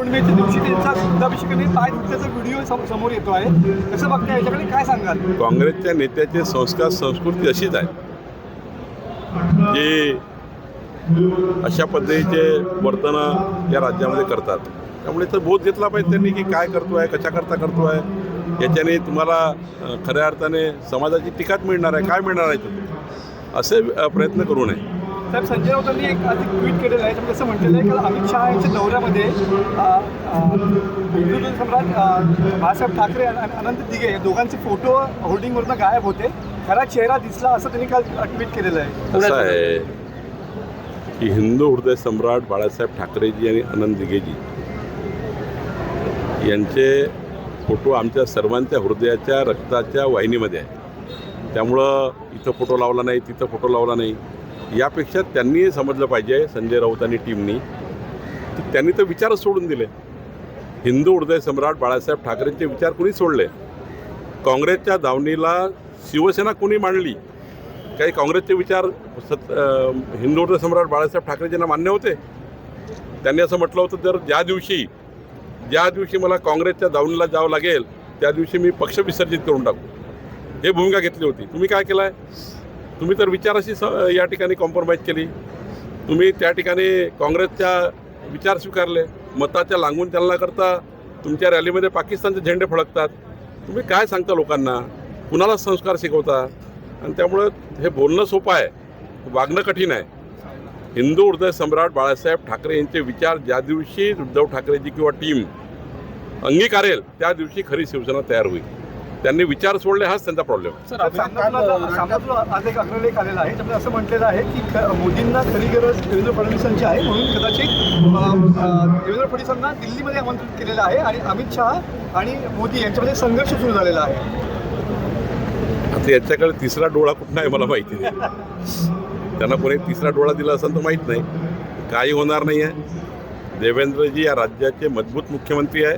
पौर्णिमेच्या दिवशी त्यांचा शुद्धाभिषेकाने पाय धुतल्याचा व्हिडिओ समोर येतो आहे. कसं बघताय याच्याकडे काय सांगाल? काँग्रेसच्या नेत्याचे संस्कार संस्कृती अशीच आहे जे अशा पद्धतीचे वर्तन या राज्यामध्ये करतात. त्यामुळे तर बोध घेतला पाहिजे त्यांनी की काय करतोय, कशाकरता करतोय. याच्याने तुम्हाला खऱ्या अर्थाने समाजाची टीकाच मिळणार आहे. काय मिळणार आहे तुम्ही असे प्रयत्न करू नये. साहेब, संजय राऊतांनी एक ट्विट केलेलं आहे. त्यामध्ये असं म्हटलेलं आहे की अमित शहा यांच्या दौऱ्यामध्ये हिंदू सम्राट बाळासाहेब ठाकरे आणि अनंत दिघे या दोघांचे फोटो होर्डिंगवरनं गायब होते. खरा चेहरा दिसला असं त्यांनी काल ट्विट केलेलं आहे. असं आहे की हिंदू हृदय सम्राट बाळासाहेब ठाकरेजी आणि अनंत दिघेजी यांचे फोटो आमच्या सर्वांच्या हृदयाच्या रक्ताच्या वाहिनीमध्ये आहे. त्यामुळं इथं फोटो लावला नाही, तिथं फोटो लावला नाही. यापेक्षा त्यांनी समजलं पाहिजे, संजय राऊत आणि टीमनी, की त्यांनी तर विचारच सोडून दिले. हिंदू हृदय सम्राट बाळासाहेब ठाकरेंचे विचार कुणी सोडले? काँग्रेसच्या दावणीला शिवसेना कुणी मांडली? काही काँग्रेसचे विचार हिंदू हृदय सम्राट बाळासाहेब ठाकरेंना मान्य होते? त्यांनी असं म्हटलं होतं, तर ज्या दिवशी मला काँग्रेसच्या दावणीला जावं लागेल त्या दिवशी मी पक्ष विसर्जित करून टाकू, हे भूमिका घेतली होती. तुम्ही काय केलं आहे? तुम्ही तर विचाराशी या ठिकाणी कॉम्प्रोमाइज केली. तुम्ही त्या ठिकाणी काँग्रेसच्या विचार स्वीकारले. मताच्या लांगून चालण्याकरता तुमच्या रॅलीमध्ये पाकिस्तानचे झेंडे फडकतात. तुम्ही काय सांगता लोकांना? कुणाला संस्कार शिकवता? आणि त्यामुळं हे बोलणं सोपं आहे, वागणं कठीण आहे. हिंदू हृदय सम्राट बाळासाहेब ठाकरे यांचे विचार ज्या दिवशी उद्धव ठाकरेजी किंवा टीम अंगीकारेल त्या दिवशी खरी शिवसेना तयार होईल. त्यांनी विचार सोडले, हाच त्यांचा प्रॉब्लेम. सामनातून आज एक अग्रलेख आलेला आहे. त्यामध्ये असं म्हटलेलं आहे की मोदींना खरी गरज देवेंद्र फडणवीसांची आहे, म्हणून कदाचित देवेंद्र फडणवीसांना दिल्लीमध्ये आमंत्रित केलेलं आहे आणि अमित शहा आणि मोदी यांच्यामध्ये संघर्ष सुरू झालेला आहे. आता याच्याकडे तिसरा डोळा कुठला आहे मला माहिती नाही. त्यांना कोणी तिसरा डोळा दिला असेल तर माहीत नाही. काही होणार नाही आहे. देवेंद्रजी या राज्याचे मजबूत मुख्यमंत्री आहे.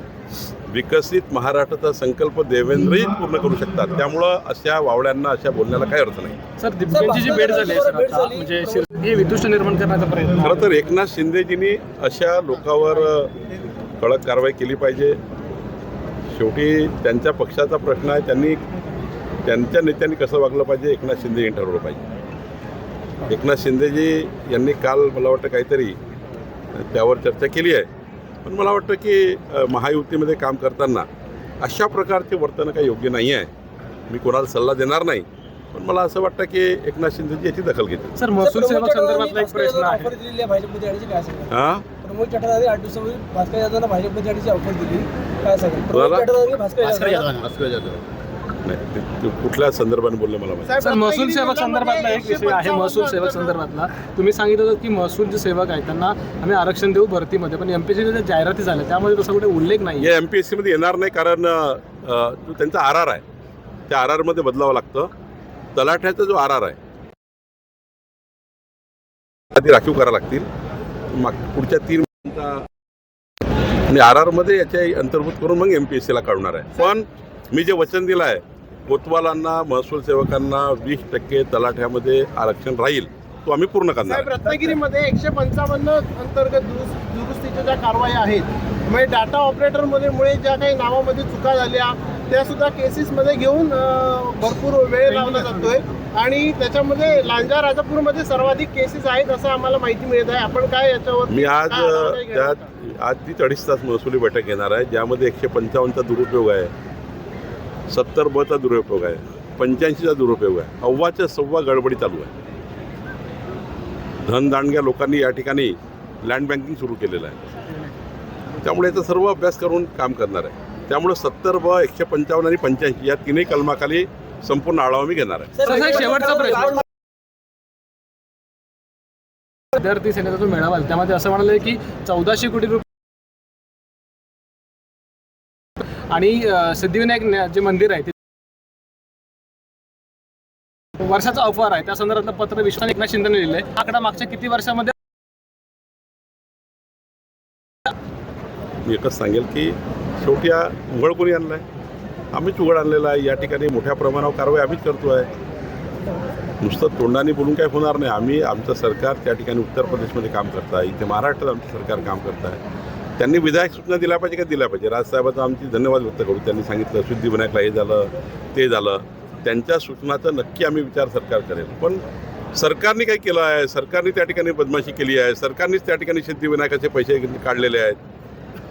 विकसित महाराष्ट्राचा संकल्प देवेंद्रही पूर्ण करू शकतात. त्यामुळं अशा वावड्यांना, अशा बोलण्याला काही अर्थ नाही. सर, दिग्गजांची जी भेट झाली आहे म्हणजे हे विदुष्ट निर्माण करण्याचा प्रयत्न. खरं तर एकनाथ शिंदेजींनी अशा लोकांवर कडक कारवाई केली पाहिजे. शेवटी त्यांच्या पक्षाचा प्रश्न आहे. त्यांनी त्यांच्या नेत्यांनी कसं वागलं पाहिजे एकनाथ शिंदे यांनी ठरवलं पाहिजे. एकनाथ शिंदेजी यांनी काल मला वाटतं काहीतरी त्यावर चर्चा केली आहे. पण मला वाटतं की महायुतीमध्ये काम करताना अशा प्रकारचे वर्तन काही योग्य नाही आहे. मी कोणाला सल्ला देणार नाही, पण मला असं वाटतं की एकनाथ शिंदेजी याची दखल घेतील. सर, महसूल सेवक संदर्भातला एक प्रश्न आहे. हां, प्रमोद चटर्जी 8 दिवसापूर्वी भास्कर जाधवला भाजपमध्ये जाण्याची ऑफर दिली. काय सांगेल? प्रमोद चटर्जी भास्कर जाधव नाही, ते कुठल्या संदर्भाने बोलले मला माहिती. सर, महसूल सेवक संदर्भातला एक विषय आहे. महसूल सेवक संदर्भातला तुम्ही सांगितलं होतं की महसूल जे सेवक आहेत त्यांना आम्ही आरक्षण देऊ भरतीमध्ये, पण एमपीएससीच्या जाहिराती झाल्या त्यामध्ये तसा कुठे उल्लेख नाही. हे एमपीएससीमध्ये येणार नाही, कारण जो त्यांचा आर आहे त्या आर आरमध्ये बदलावं लागतं. तलाठ्याचा जो आर आहे ती राखीव करावं लागतील पुढच्या 3 महिन्यांचा, आणि आर आरमध्ये याच्या अंतर्भूत करून मग एमपीएससीला काढणार आहे. पण मी जे वचन दिलं आहे कोतवालांना, महसूल सेवकांना 20% तलाठ्यामध्ये आरक्षण राहील, तो आम्ही पूर्ण करणार. रत्नागिरीमध्ये 155 अंतर्गत दुरुस्तीच्या ज्या कारवाई आहेत, म्हणजे डाटा ऑपरेटरमुळे ज्या काही नावामध्ये चुका झाल्या त्या सुद्धा केसेसमध्ये घेऊन भरपूर वेळ लावला जातोय आणि त्याच्यामध्ये लांजा राजापूरमध्ये सर्वाधिक केसेस आहेत असं आम्हाला माहिती मिळत आहे. आपण काय याच्यावर मी आज 2.5 तास महसुली बैठक घेणार आहे, ज्यामध्ये 155चा दुरुपयोग आहे, 70B दुरुपयोग आहे, 85चा दुरुपयोग आहे, अव्वाच्या सव्वा गडबडी चालू आहे. धनदांडग्या लोकांनी या ठिकाणी लँड बँकिंग सुरू केलेलं आहे. त्यामुळे याचा सर्व अभ्यास करून काम करणार आहे. त्यामुळे 70B, 155 आणि 85 या तिन्ही कलमाखाली संपूर्ण आढावा मी घेणार आहे. शेवटचा प्रश्न, विद्यार्थी सेनेचा जो मेळावा त्यामध्ये असं म्हणाले की 1400 कोटी रुपये आणि सिद्धिविनायक जे मंदिर आहे ते वर्षाचा ऑफर आहे, त्या संदर्भातलं पत्र विश्वास एकनाथ शिंदेने लिहिलंय. आकडा मागच्या किती वर्षामध्ये? मी एकच सांगेल की शेवटी हा उघड कोणी आणला आहे? आम्हीच उघड आणलेला आहे. या ठिकाणी मोठ्या प्रमाणावर कारवाई आम्हीच करतो आहे. नुसतं तोंडाने बोलून काही होणार नाही. आमचं सरकार त्या ठिकाणी उत्तर प्रदेशमध्ये काम करत आहे, इथे महाराष्ट्रात आमचं सरकार काम करत आहे. त्यांनी विधायक सूचना दिल्या पाहिजे का दिल्या पाहिजे. राजसाहेबांचा आमची धन्यवाद व्यक्त करू. त्यांनी सांगितलं सिद्धिविनायकला हे झालं ते झालं. त्यांच्या सूचनाचा नक्की आम्ही विचार सरकार करेल. पण सरकारने काय केलं आहे, सरकारने त्या ठिकाणी बदमाशी केली आहे, सरकारनेच त्या ठिकाणी सिद्धिविनायकाचे पैसे काढलेले आहेत.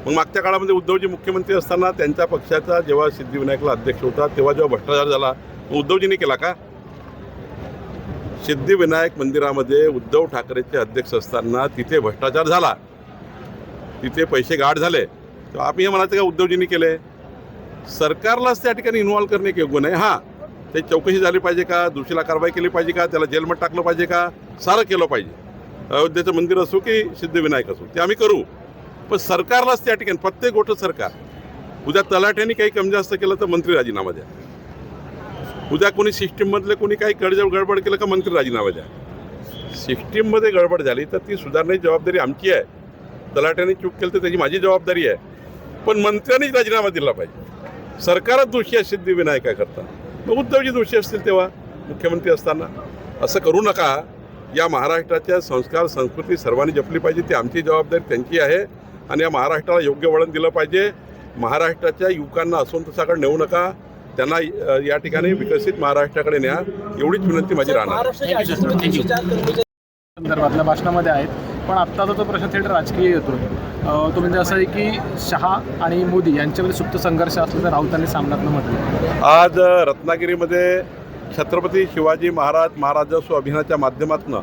मग मागच्या काळामध्ये उद्धवजी मुख्यमंत्री असताना त्यांच्या पक्षाचा जेव्हा सिद्धिविनायकला अध्यक्ष होता तेव्हा जेव्हा भ्रष्टाचार झाला उद्धवजींनी केला का? सिद्धिविनायक मंदिरामध्ये उद्धव ठाकरेचे अध्यक्ष असताना तिथे भ्रष्टाचार झाला, तिथे पैसे गाढ झाले, तर आम्ही हे म्हणायचं का उद्धवजींनी केले? सरकारलाच त्या ठिकाणी इन्व्हॉल्व करणे योग्य नाही. हां, ते चौकशी झाली पाहिजे का, दोषीला कारवाई केली पाहिजे का, त्याला जेलमध्ये टाकलं पाहिजे का, सारं केलं पाहिजे. अयोध्येचं मंदिर असो की सिद्धिविनायक असो ते आम्ही करू. पण सरकारलाच त्या ठिकाणी प्रत्येक गोष्ट सरकार. उद्या तलाठ्याने काही कमी जास्त केलं तर मंत्री राजीनामा द्या. उद्या कोणी सिस्टीममधले कोणी काही गडबड केलं का मंत्री राजीनामा द्या. सिस्टीममध्ये गडबड झाली तर ती सुधारण्याची जबाबदारी आमची आहे. तलाठ्याने चूक केली तर त्याची माझी जबाबदारी आहे. पण मंत्र्यांनीच राजीनामा दिला पाहिजे. सरकारच दोषी आहे सिद्धिविनायकाकरता. मग उद्धवजी दोषी असतील तेव्हा मुख्यमंत्री असताना. असं करू नका. या महाराष्ट्राच्या संस्कार संस्कृती सर्वांनी जपली पाहिजे. ती आमची जबाबदारी त्यांची आहे. आणि या महाराष्ट्राला योग्य वळण दिलं पाहिजे. महाराष्ट्राच्या युवकांना असंतोषाकडे नेऊ नका. त्यांना या ठिकाणी विकसित महाराष्ट्राकडे न्या, एवढीच विनंती माझी राहणार. संदर्भातल्या भाषणामध्ये आहेत. पण आत्ताचा तो प्रश्न थेट राजकीय येतो. तो म्हणजे असं आहे की शहा आणि मोदी यांच्यामध्ये सुप्त संघर्ष असल्याचं राऊतांनी सामनातनं म्हटलं. आज रत्नागिरीमध्ये छत्रपती शिवाजी महाराजोत्सव अभियानाच्या माध्यमातून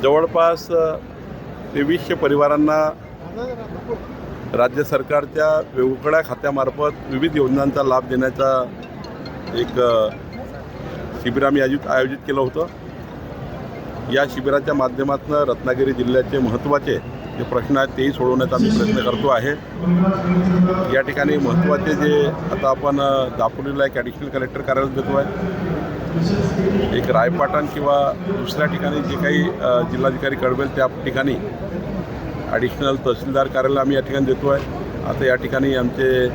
जवळपास 2300 परिवारांना राज्य सरकारच्या वेगवेगळ्या खात्यामार्फत विविध योजनांचा लाभ देण्याचा एक शिबिर आम्ही आयोजित केलं होतं. या शिबिराच्या माध्यमातून रत्नागिरी जिल्ह्याचे महत्त्वाचे जे प्रश्न आहेत तेही सोडवण्याचा आम्ही प्रयत्न करतो आहे. या ठिकाणी महत्त्वाचे जे आता आपण दापोलीला एक ॲडिशनल कलेक्टर कार्यालय देतो आहे. एक रायपाटण किंवा दुसऱ्या ठिकाणी जे काही जिल्हाधिकारी कळवेल त्या ठिकाणी ॲडिशनल तहसीलदार कार्यालय आम्ही या ठिकाणी देतो आहे. आता या ठिकाणी आमचे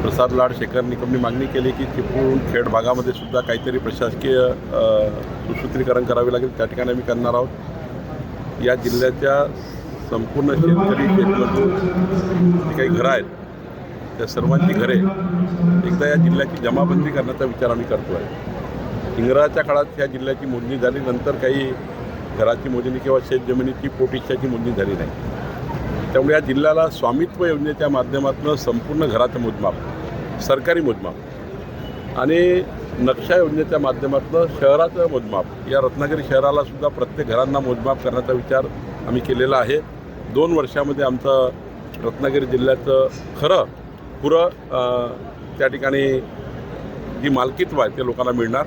प्रसाद लाड शेखर निकमनी मागणी केली की चिपळूण खेड भागामध्ये सुद्धा काहीतरी प्रशासकीय सुसूत्रीकरण करावे लागेल. त्या ठिकाणी आम्ही करणार आहोत. या जिल्ह्याच्या संपूर्ण शेतकरी शेतमजूर जी काही घरं आहेत त्या सर्वांची घरे एकदा या जिल्ह्याची जमाबंदी करण्याचा विचार आम्ही करतो आहे. इंग्रजाच्या काळात या जिल्ह्याची मोजणी झाली. नंतर काही घराची मोजणी किंवा शेतजमिनीची पोटइच्छाची मोजणी झाली नाही. त्यामुळे या जिल्ह्याला स्वामित्व योजनेच्या माध्यमातून संपूर्ण घराचं मोजमाप, सरकारी मोजमाप आणि नक्षा योजनेच्या माध्यमातून शहराचं मोजमाप, या रत्नागिरी शहराला सुद्धा प्रत्येक घरांना मोजमाप करण्याचा विचार आम्ही केलेला आहे. 2 वर्षामध्ये आमचं रत्नागिरी जिल्ह्याचं खरं पुरं त्या ठिकाणी जी मालकीत्व आहे ते लोकांना मिळणार.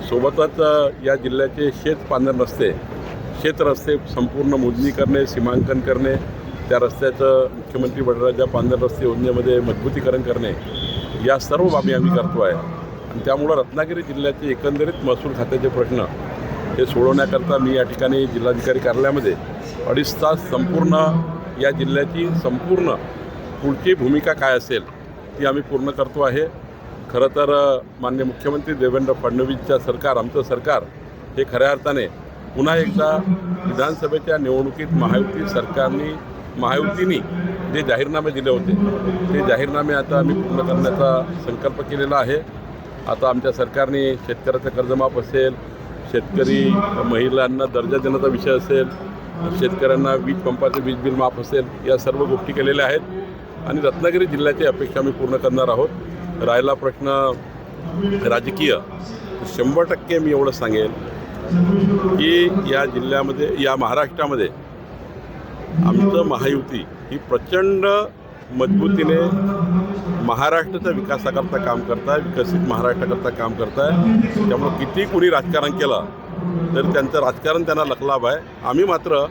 सोबतच या जिल्ह्याचे शेत रस्ते संपूर्ण मोजणी करणे, सीमांकन करणे, त्या रस्त्याचं मुख्यमंत्री बळीराजा पांढर रस्ते योजनेमध्ये मजबूतीकरण करणे, या सर्व बाबी आम्ही करतो आहे. आणि त्यामुळं रत्नागिरी जिल्ह्याचे एकंदरीत महसूल खात्याचे प्रश्न हे सोडवण्याकरता मी या ठिकाणी जिल्हाधिकारी कार्यालयामध्ये 2.5 तास संपूर्ण या जिल्ह्याची संपूर्ण पुढची भूमिका काय असेल ती आम्ही पूर्ण करतो आहे. खरं तर माननीय मुख्यमंत्री देवेंद्र फडणवीसच्या सरकार, आमचं सरकार हे खऱ्या अर्थाने पुन्हा एकदा विधानसभेच्या निवडणुकीत महायुतीने जे जाहीरनामे दिले होते ते जाहीरनामे आता आम्ही पूर्ण करण्याचा संकल्प केलेला आहे. आता आमच्या सरकारने शेतकऱ्याचं कर्जमाफ असेल, शेतकरी महिलांना दर्जा देण्याचा विषय असेल, शेतकऱ्यांना वीज पंपाचे वीज बिल माफ असेल, या सर्व गोष्टी केलेल्या आहेत आणि रत्नागिरी जिल्ह्याची अपेक्षा आम्ही पूर्ण करणार आहोत. राहिला प्रश्न राजकीय, 100% मी एवढं सांगेल की या जिल्ह्यामध्ये, या महाराष्ट्रामध्ये आमचं महायुती ही प्रचंड मजबूतीने महाराष्ट्राच्या विकासाकरता काम करत आहे, विकसित महाराष्ट्राकरता काम करत आहे. त्यामुळं किती कुणी राजकारण केलं तर त्यांचं राजकारण त्यांना लखलाभ आहे. आम्ही मात्र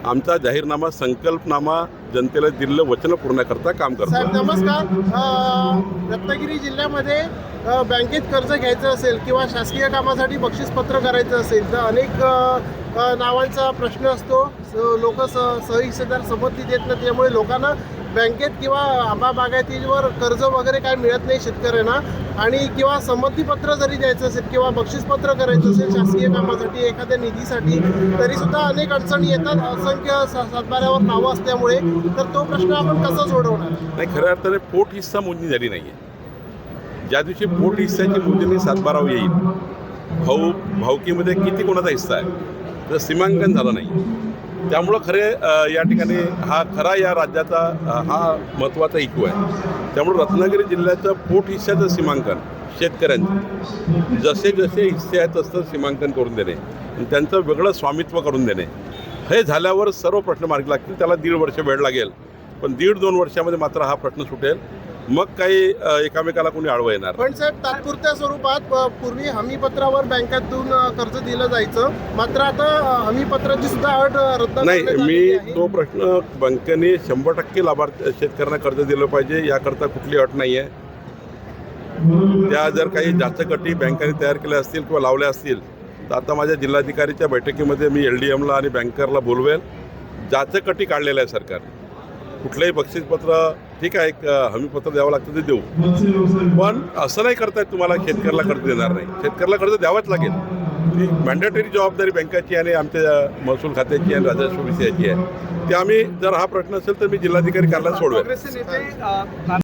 आमचा जाहीरनामा, संकल्पनामा जनतेला दिलेलं वचन पूर्ण करता काम करतो. साहेब नमस्कार. रत्नागिरी जिल्ह्यामध्ये बँकेत कर्ज घ्यायचं असेल किंवा शासकीय कामासाठी बक्षीसपत्र करायचं असेल तर अनेक नावांचा प्रश्न असतो. लोक सहिस्सेदार संमती देत नाही, त्यामुळे लोकांना बँकेत किंवा आंबा बागायतीवर कर्ज वगैरे काय मिळत नाही शेतकऱ्यांना. आणि किंवा संमतीपत्र जरी द्यायचं असेल किंवा बक्षीसपत्र करायचं असेल शासकीय कामासाठी एखाद्या निधीसाठी तरीसुद्धा अनेक अडचणी येतात. असंख्य सातबाऱ्यावर नावं असल्यामुळे तर तो प्रश्न आपण कसा सोडवणार? नाही, खऱ्या अर्थाने पोट हिस्सा मोजणी झाली नाही आहे. ज्या दिवशी पोट हिस्साची मोजणी सातबारावर येईल, भावकीमध्ये किती कोणाचा हिस्सा आहे तर सीमांकन झालं नाही. त्यामुळं खरे या ठिकाणी हा खरा या राज्याचा हा महत्त्वाचा इश्यू आहे. त्यामुळे रत्नागिरी जिल्ह्याचं पोट हिस्साचं सीमांकन शेतकऱ्यांचं जसे जसे हिस्से आहेत तसं सीमांकन करून देणे आणि त्यांचं वेगळं स्वामित्व करून देणे हे झाल्यावर सर्व प्रश्न मार्गी लागतील. त्याला 1.5 वर्ष वेळ लागेल, पण 1.5-2 वर्षामध्ये मात्र हा प्रश्न सुटेल. मग काही एकामेकाला कोणी आडवं येणार. पण साहेब तात्पुरत्या स्वरूपात पूर्वी हमीपत्रावर बँकेतून कर्ज दिलं जायचं, मात्र आता हमीपत्राची सुद्धा अट रद्द नाही, करण्यात मी आलेली आहे. तो प्रश्न बँकेने 100% लाभार्थी शेतकऱ्यांना कर्ज दिलं पाहिजे याकरता कुठली अट नाही आहे. त्या जर काही जाचक अटी बँकांनी तयार केल्या असतील किंवा लावल्या असतील तर आता माझ्या जिल्हाधिकारीच्या बैठकीमध्ये मी LDMला आणि बँकरला बोलवेल. जाचक अटी काढलेल्या आहे सरकारने. कुठलंही बक्षीसपत्र ठीक आहे, एक हमीपत्र द्यावं लागतं ते देऊ, पण असं नाही करतायत तुम्हाला शेतकऱ्याला कर्ज देणार नाही. शेतकऱ्याला कर्ज द्यावंच लागेल. ती मॅन्डेटरी जबाबदारी बँकेची आणि आमच्या महसूल खात्याची आणि राजस्व विषयाची आहे. ते आम्ही जर हा प्रश्न असेल तर मी जिल्हाधिकारी कार्यालयात सोडवेल. काँग्रेसचे नेते